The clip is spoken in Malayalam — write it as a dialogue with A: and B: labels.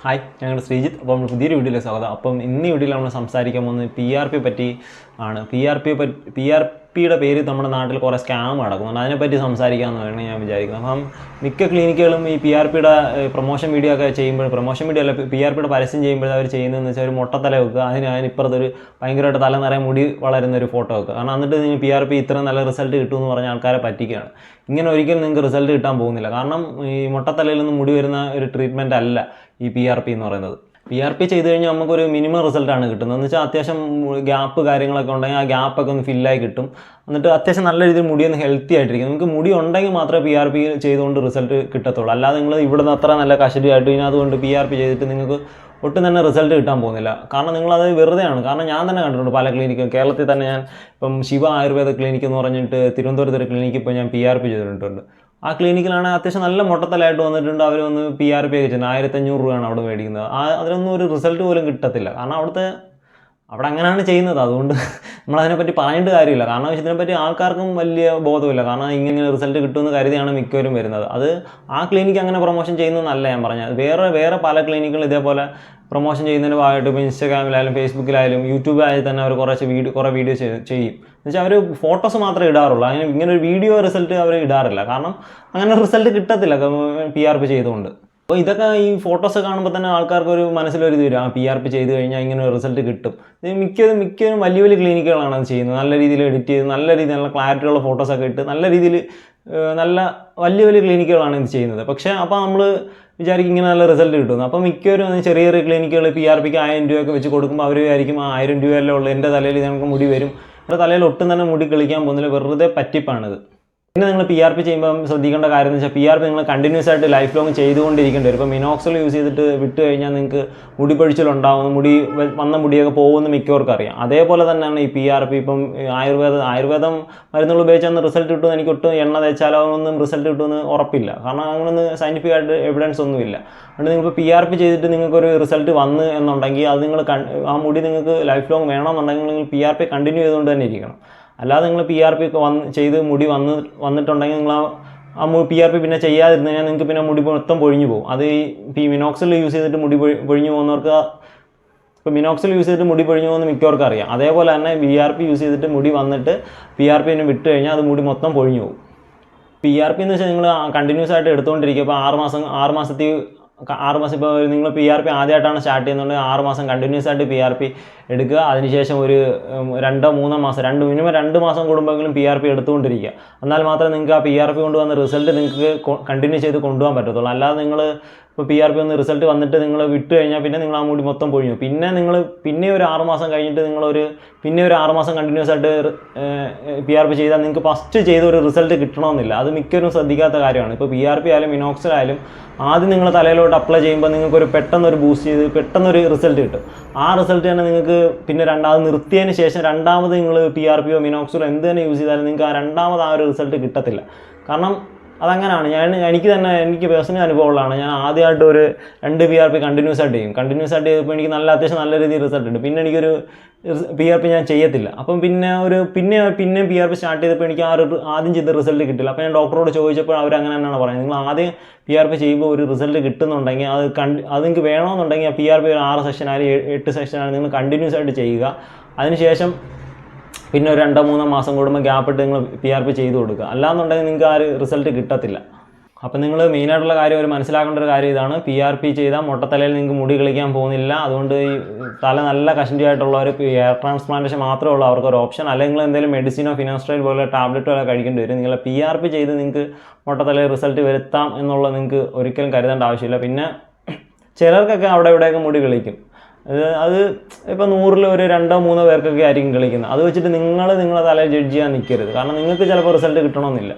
A: ഹായ്, ഞങ്ങളുടെ ശ്രീജിത്ത്. അപ്പോൾ നമ്മൾ പുതിയൊരു വീഡിയോയിലേക്ക് സ്വാഗതം. അപ്പം ഇന്ന് ഈ വീഡിയോയിൽ നമ്മൾ സംസാരിക്കാൻ പോകുന്നത് PRP പറ്റി ആണ്. PRPയുടെ പേര് നമ്മുടെ നാട്ടിൽ കുറേ സ്കാം നടക്കുന്നുണ്ട്. അതിനെപ്പറ്റി സംസാരിക്കാമെന്നാണ് ഞാൻ വിചാരിക്കുന്നത്. അപ്പം മിക്ക ക്ലിനിക്കുകളും ഈ PRPയുടെ പ്രൊമോഷൻ വീഡിയോ ഒക്കെ ചെയ്യുമ്പോൾ, പ്രൊമോഷൻ വീഡിയോ അല്ല, PRPയുടെ പരസ്യം ചെയ്യുമ്പോൾ അവർ ചെയ്യുന്നതെന്ന് വെച്ചാൽ ഒരു മുട്ടത്തല വെക്കുക, അതിനിപ്പുറത്തൊരു ഭയങ്കരമായിട്ട് തല നിറയെ മുടി വളരുന്ന ഒരു ഫോട്ടോ വെക്കുക. കാരണം എന്നിട്ട് നിങ്ങൾ PRP ഇത്ര നല്ല റിസൾട്ട് കിട്ടുമെന്ന് പറഞ്ഞ ആൾക്കാരെ പറ്റിക്കുകയാണ്. ഇങ്ങനെ ഒരിക്കലും നിങ്ങൾക്ക് റിസൾട്ട് കിട്ടാൻ പോകുന്നില്ല. കാരണം ഈ മുട്ടത്തലയിൽ നിന്ന് മുടി വരുന്ന ഒരു ട്രീറ്റ്മെൻറ്റ് അല്ല ഈ PRP എന്ന് പറയുന്നത്. PRP ചെയ്ത് കഴിഞ്ഞാൽ നമുക്കൊരു മിനിമം റിസൾട്ടാണ് കിട്ടുന്നത്. എന്ന് വെച്ചാൽ അത്യാവശ്യം ഗ്യാപ്പ് കാര്യങ്ങളൊക്കെ ഉണ്ടെങ്കിൽ ആ ഗ്യാപ്പൊക്കെ ഒന്ന് ഫില്ലായി കിട്ടും. എന്നിട്ട് അത്യാവശ്യം നല്ല രീതിയിൽ മുടിയൊന്ന് ഹെൽത്തി ആയിട്ടിരിക്കും. നിങ്ങൾക്ക് മുടി ഉണ്ടെങ്കിൽ മാത്രമേ PRP ചെയ്തുകൊണ്ട് റിസൾട്ട് കിട്ടത്തുള്ളൂ. അല്ലാതെ നിങ്ങൾ ഇവിടുന്ന് അത്ര നല്ല കഷടിയായിട്ട് ഇതിനകത്തുകൊണ്ട് PRP ചെയ്തിട്ട് നിങ്ങൾക്ക് ഒട്ടും തന്നെ റിസൾട്ട് കിട്ടാൻ പോകുന്നില്ല. കാരണം നിങ്ങളത് വെറുതെയാണ്. കാരണം ഞാൻ തന്നെ കണ്ടിട്ടുണ്ട് പല ക്ലിനിക്കും. കേരളത്തിൽ തന്നെ ഞാൻ ഇപ്പം ശിവ ആയുർവേദ ക്ലിനിക്ക് എന്ന് പറഞ്ഞിട്ട് തിരുവനന്തപുരത്ത് ഒരു ക്ലിനിക്ക് ഇപ്പോൾ ഞാൻ PRP ചെയ്തിട്ടുണ്ട്. ആ ക്ലിനിക്കിലാണെങ്കിൽ അത്യാവശ്യം നല്ല മുട്ടത്തലായിട്ട് വന്നിട്ടുണ്ട്. അവർ വന്ന് PRP ഒക്കെ ചെയ്യുന്നത് 1500 രൂപയാണ് അവിടെ മേടിക്കുന്നത്. അതിനൊന്നും ഒരു റിസൾട്ട് പോലും കിട്ടത്തില്ല. കാരണം അവിടെ അങ്ങനെയാണ് ചെയ്യുന്നത്. അതുകൊണ്ട് നമ്മളതിനെപ്പറ്റി പറയേണ്ട കാര്യമില്ല. കാരണം ഇതിനെപ്പറ്റി ആൾക്കാർക്കും വലിയ ബോധമില്ല. കാരണം ഇങ്ങനെ റിസൾട്ട് കിട്ടുമെന്ന് കരുതിയാണ് മിക്കവരും വരുന്നത്. അത് ആ ക്ലിനിക്ക് അങ്ങനെ പ്രൊമോഷൻ ചെയ്യുന്നതെന്നല്ല ഞാൻ പറഞ്ഞത്. വേറെ പല ക്ലിനിക്കുകളും ഇതേപോലെ പ്രൊമോഷൻ ചെയ്യുന്നതിന് ഭാഗമായിട്ട് ഇപ്പോൾ ഇൻസ്റ്റാഗ്രാമിലായാലും ഫേസ്ബുക്കിലായാലും യൂട്യൂബിലായാലും തന്നെ അവർ കുറേ വീഡിയോ ചെയ്യും. എന്നുവെച്ചാൽ അവർ ഫോട്ടോസ് മാത്രമേ ഇടാറുള്ളൂ. അതിന് ഇങ്ങനെ ഒരു വീഡിയോ റിസൾട്ട് അവർ ഇടാറില്ല. കാരണം അങ്ങനെ റിസൾട്ട് കിട്ടത്തില്ല PRP ചെയ്തുകൊണ്ട്. അപ്പോൾ ഇതൊക്കെ ഈ ഫോട്ടോസ് കാണുമ്പോൾ തന്നെ ആൾക്കാർക്ക് ഒരു മനസ്സിലൊരു ഇത് വരും, PRP ചെയ്ത് കഴിഞ്ഞാൽ ഇങ്ങനെ ഒരു റിസൾട്ട് കിട്ടും. ഇത് മിക്കവരും വലിയ ക്ലിനിക്കുകളാണ് അത് ചെയ്യുന്നത്. നല്ല രീതിയിൽ എഡിറ്റ് ചെയ്ത് നല്ല രീതിയിൽ നല്ല ക്ലാരിറ്റിയുള്ള ഫോട്ടോസൊക്കെ ഇട്ട് നല്ല രീതിയിൽ നല്ല വലിയ ക്ലിനിക്കുകളാണ് ഇത് ചെയ്യുന്നത്. പക്ഷേ അപ്പോൾ നമ്മൾ വിചാരിക്കും ഇങ്ങനെ നല്ല റിസൾട്ട് കിട്ടുന്നു. അപ്പോൾ മിക്കവരും ചെറിയ ക്ലിനിക്കുകൾ PRPക്ക് 1000 രൂപയൊക്കെ വെച്ച് കൊടുക്കുമ്പോൾ അവർ വിചാരിക്കും 1000 രൂപയല്ലേ ഉള്ളൂ, എൻ്റെ തലയിൽ ഞങ്ങൾക്ക് മുടി വരും. എൻ്റെ തലയിൽ ഒട്ടും തന്നെ മുടി കളിക്കാൻ പോകുന്നില്ല, വെറുതെ പറ്റിപ്പാണിത്. പിന്നെ നിങ്ങൾ PRP ചെയ്യുമ്പോൾ ശ്രദ്ധിക്കേണ്ട കാര്യം എന്ന് വെച്ചാൽ PRP നിങ്ങൾ കണ്ടിന്യൂസ് ആയിട്ട് ലൈഫ് ലോങ് ചെയ്തുകൊണ്ടിരിക്കേണ്ടി വരും. ഇപ്പോൾ മിനോക്സിൽ യൂസ് ചെയ്തിട്ട് വിട്ട് കഴിഞ്ഞാൽ നിങ്ങൾക്ക് മുടി പൊഴിച്ചിലുണ്ടാവും, വന്ന മുടിയൊക്കെ പോകുമെന്ന് മിക്കവർക്കും അറിയാം. അതേപോലെ തന്നെയാണ് ഈ PRP. ഇപ്പം ആയുർവേദം മരുന്നുകൾ ഉപയോഗിച്ചാൽ റിസൾട്ട് കിട്ടുമെന്ന് എനിക്ക് ഒട്ടും എണ്ണ തേച്ചാലോ ഒന്നും റിസൾട്ട് കിട്ടുമെന്ന് ഉറപ്പില്ല. കാരണം അങ്ങനൊന്നും സയൻറ്റിഫിക് ആയിട്ട് എവിഡൻസ് ഒന്നുമില്ല. അതുകൊണ്ട് നിങ്ങൾക്ക് PRP ചെയ്തിട്ട് നിങ്ങൾക്കൊരു റിസൾട്ട് വന്ന് എന്നുണ്ടെങ്കിൽ അത് നിങ്ങൾ ആ മുടി നിങ്ങൾക്ക് ലൈഫ് ലോങ് വേണമെന്നുണ്ടെങ്കിൽ നിങ്ങൾ PRP കണ്ടിന്യൂ ചെയ്തുകൊണ്ട് തന്നെ ഇരിക്കണം. അല്ലാതെ നിങ്ങൾ PRP ഒക്കെ ചെയ്ത് മുടി വന്നിട്ടുണ്ടെങ്കിൽ നിങ്ങൾ ആ PRP പിന്നെ ചെയ്യാതിരുന്നു കഴിഞ്ഞാൽ നിങ്ങൾക്ക് പിന്നെ മുടി മൊത്തം പൊഴിഞ്ഞു പോകും. അത് ഈ മിനോക്സിൽ യൂസ് ചെയ്തിട്ട് മുടി പൊഴിഞ്ഞു പോകുന്നവർക്ക്, ഇപ്പോൾ മിനോക്സിൽ യൂസ് ചെയ്തിട്ട് മുടി പൊഴിഞ്ഞു പോകുന്ന മിക്കവർക്കും അറിയാം. അതേപോലെ തന്നെ PRP യൂസ് ചെയ്തിട്ട് മുടി വന്നിട്ട് PRP വിട്ട് കഴിഞ്ഞാൽ അത് മുടി മൊത്തം പൊഴിഞ്ഞു പോകും. PRP എന്ന് വെച്ചാൽ നിങ്ങൾ കണ്ടിന്യൂസ് ആയിട്ട് എടുത്തുകൊണ്ടിരിക്കുക. ഇപ്പോൾ 6 മാസം ഇപ്പോൾ നിങ്ങൾ PRP ആദ്യമായിട്ടാണ് സ്റ്റാർട്ട് ചെയ്യുന്നുണ്ടെങ്കിൽ 6 മാസം കണ്ടിന്യൂസ് ആയിട്ട് PRP എടുക്കുക. അതിനുശേഷം ഒരു 2-3 മാസം മിനിമം 2 മാസം കൂടുമ്പോഴെങ്കിലും PRP എടുത്തുകൊണ്ടിരിക്കുക. എന്നാൽ മാത്രമേ നിങ്ങൾക്ക് ആ PRP കൊണ്ടുവന്ന റിസൾട്ട് നിങ്ങൾക്ക് കണ്ടിന്യൂ ചെയ്ത് കൊണ്ടുപോകാൻ പറ്റത്തുള്ളൂ. അല്ലാതെ നിങ്ങൾ ഇപ്പോൾ PRP ഒന്ന് റിസൾട്ട് വന്നിട്ട് നിങ്ങൾ വിട്ട് കഴിഞ്ഞാൽ പിന്നെ നിങ്ങൾ ആ മുടി മൊത്തം പൊഴിഞ്ഞു. പിന്നെ ഒരു 6 മാസം കഴിഞ്ഞിട്ട് പിന്നെ ഒരു 6 മാസം കണ്ടിന്യൂസ് ആയിട്ട് PRP ചെയ്താൽ നിങ്ങൾക്ക് ഫസ്റ്റ് ചെയ്ത ഒരു റിസൾട്ട് കിട്ടണമെന്നില്ല. അത് മിക്കവരും ശ്രദ്ധിക്കാത്ത കാര്യമാണ്. ഇപ്പോൾ PRP ആയാലും മിനോക്സിലായാലും ആദ്യം നിങ്ങൾ തലയിലോട്ട് അപ്ലൈ ചെയ്യുമ്പോൾ നിങ്ങൾക്കൊരു പെട്ടെന്നൊരു ബൂസ്റ്റ് ചെയ്ത് പെട്ടെന്നൊരു റിസൾട്ട് കിട്ടും. ആ റിസൾട്ട് തന്നെ നിങ്ങൾക്ക് പിന്നെ രണ്ടാമത് നിർത്തിയതിന് ശേഷം രണ്ടാമത് നിങ്ങൾ PRPയോ മിനോക്സിലോ എന്ത് തന്നെ യൂസ് ചെയ്താലും നിങ്ങൾക്ക് രണ്ടാമത് ആ ഒരു റിസൾട്ട് കിട്ടത്തില്ല. കാരണം അതങ്ങനെയാണ്. എനിക്ക് പേഴ്സണൽ അനുഭവമുള്ളതാണ്. ഞാൻ ആദ്യമായിട്ട് ഒരു 2 PRP കണ്ടിന്യൂസ് ആയിട്ട് ചെയ്തപ്പോൾ എനിക്ക് അത്യാവശ്യം നല്ല രീതിയിൽ റിസൾട്ട് ഉണ്ട്. പിന്നെ എനിക്കൊരു PRP ഞാൻ ചെയ്യത്തില്ല. അപ്പം പിന്നെ PRP സ്റ്റാർട്ട് ചെയ്തപ്പോൾ എനിക്ക് ആദ്യം ചെയ്ത റിസൾട്ട് കിട്ടില്ല. അപ്പോൾ ഞാൻ ഡോക്ടറോട് ചോദിച്ചപ്പോൾ അവരങ്ങനെ തന്നെയാണ് പറയുന്നത്, നിങ്ങൾ ആദ്യം PRP ചെയ്യുമ്പോൾ ഒരു റിസൾട്ട് കിട്ടുന്നുണ്ടെങ്കിൽ അത് നിങ്ങൾക്ക് വേണമെന്നുണ്ടെങ്കിൽ ആ PRP ഒരു 6 സെഷനായാലും 8 സെഷനായാലും നിങ്ങൾ കണ്ടിന്യൂസ് ആയിട്ട് ചെയ്യുക. അതിനുശേഷം പിന്നെ ഒരു 2-3 മാസം കൂടുമ്പോൾ ഗ്യാപ്പിട്ട് നിങ്ങൾ PRP ചെയ്ത് കൊടുക്കുക. അല്ലാന്നുണ്ടെങ്കിൽ നിങ്ങൾക്ക് ആ ഒരു റിസൾട്ട് കിട്ടത്തില്ല. അപ്പം നിങ്ങൾ മെയിനായിട്ടുള്ള കാര്യം മനസ്സിലാക്കേണ്ട ഒരു കാര്യം ഇതാണ്, PRP ചെയ്താൽ മുട്ടത്തലയിൽ നിങ്ങൾക്ക് മുടി കളിക്കാൻ പോകുന്നില്ല. അതുകൊണ്ട് ഈ തല നല്ല കഷണ്ടിയായിട്ടുള്ളവർ ഹെയർ ട്രാൻസ്പ്ലാന്റേഷൻ മാത്രമേ ഉള്ളൂ അവർക്കൊരു ഓപ്ഷൻ. അല്ലെങ്കിൽ നിങ്ങൾ എന്തെങ്കിലും മെഡിസിനോ ഫിനാസ്ട്രൈൽ പോലെ ടാബ്ലറ്റോ ഒക്കെ കഴിക്കേണ്ടി വരും. നിങ്ങൾ PRP ചെയ്ത് നിങ്ങൾക്ക് മുട്ടത്തലയിൽ റിസൾട്ട് വരുത്താം എന്നുള്ളത് നിങ്ങൾക്ക് ഒരിക്കലും കരുതേണ്ട ആവശ്യമില്ല. പിന്നെ ചിലർക്കൊക്കെ അവിടെ ഇവിടെയൊക്കെ മുടി കളിക്കും. അത് ഇപ്പോൾ 100-ൽ ഒരു 2-3 പേർക്കൊക്കെ ആയിരിക്കും കളിക്കുന്നത്. അത് വെച്ചിട്ട് നിങ്ങളെ തലയിൽ ജഡ്ജ് ചെയ്യാൻ നിൽക്കരുത്. കാരണം നിങ്ങൾക്ക് ചിലപ്പോൾ റിസൾട്ട് കിട്ടണമെന്നില്ല.